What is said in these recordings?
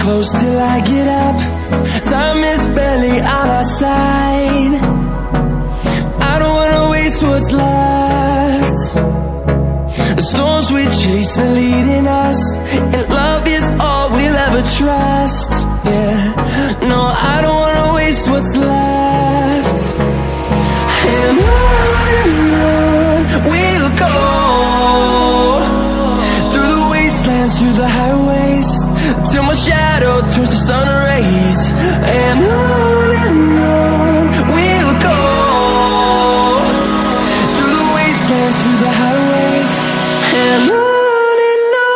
close till I get up. Time is barely on our side. I don't wanna waste what's left. The storms we chase are leading us, and love is all we'll ever trust. Yeah, no, I don't wanna waste what's left. And on we'll go, through the wastelands, through the highways, till my shadow turns to sun rays. And on we'll go, through the wastelands, through the highways, and on we'll go.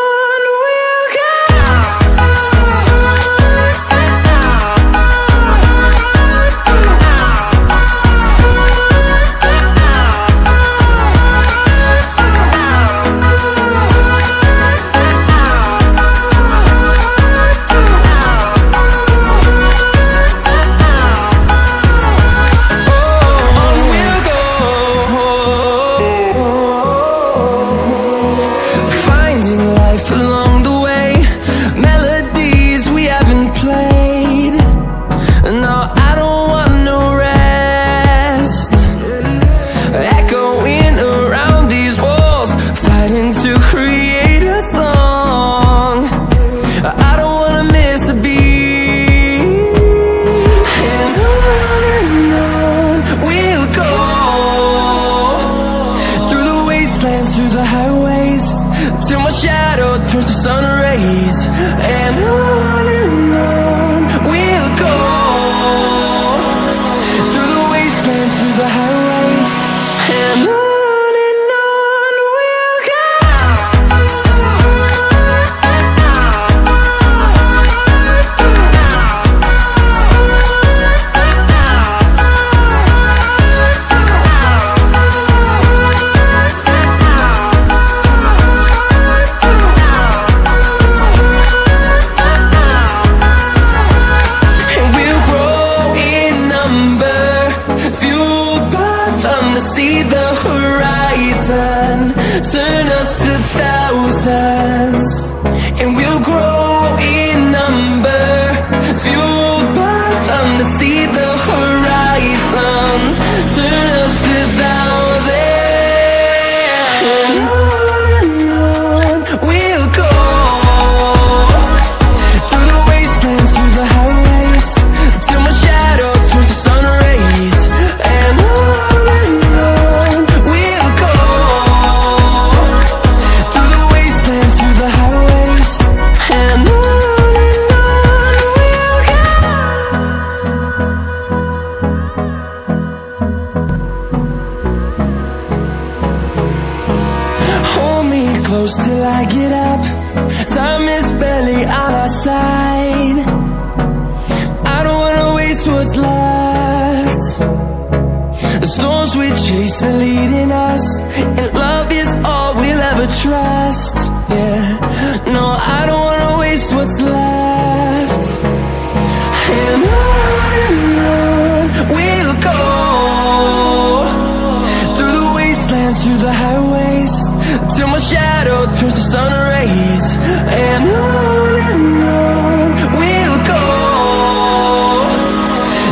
Through the highways, till my shadow turns to sun rays. And on we'll go, through the wastelands, through the highways, and on we'll go. See the horizon turn us to thousands, and we'll grow in number, fueled by them. To see the horizon turn us to thousands, and on we'll go, through the wastelands, through the highways, till my shadow turns to sun rays. And close till I get up. Time is barely on our side. I don't wanna waste what's left. The storms we chase are leading us, and love is all we'll ever trust. Yeah, no, I don't wanna waste what's left. And on we'll go, through the wastelands, through the highways, till my shadow turns to sun rays. And on we'll go,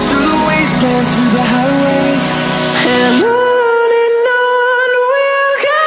through the wastelands, through the highways, and on we'll go.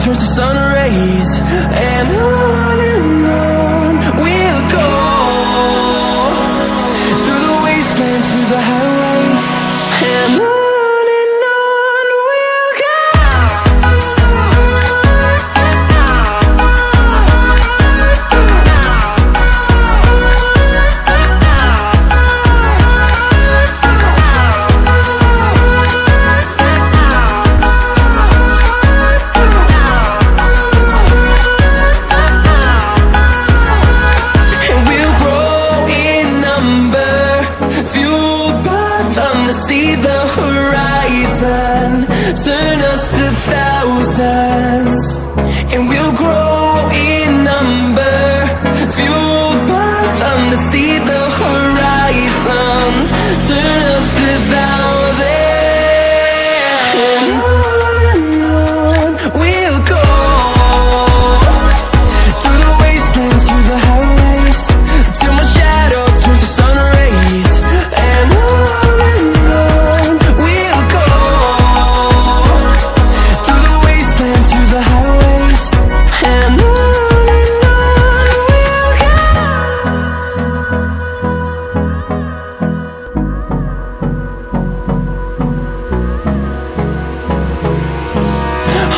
turns to sun rays, and on we'll go through the us to thousands, and we'll grow in number, fueled by them to see the horizon. Turn us to thousands, and on we'll go, through the wastelands, through the highways, till my shadow turns to sun rays. And on we'll go, through the wastelands, through the highways, and on we'll go.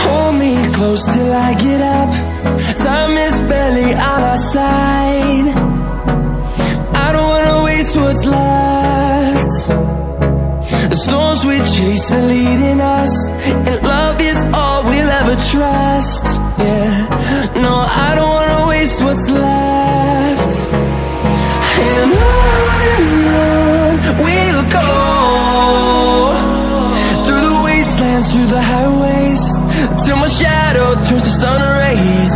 Hold me close till I get up. Time is barely on our side. I don't wanna waste what's left. The storms we chase are leading us, and love is all we'll ever trust. Yeah, no, I don't wanna waste what's left. And on we'll go, through the wastelands, through the highways, till my shadow turns to sun rays.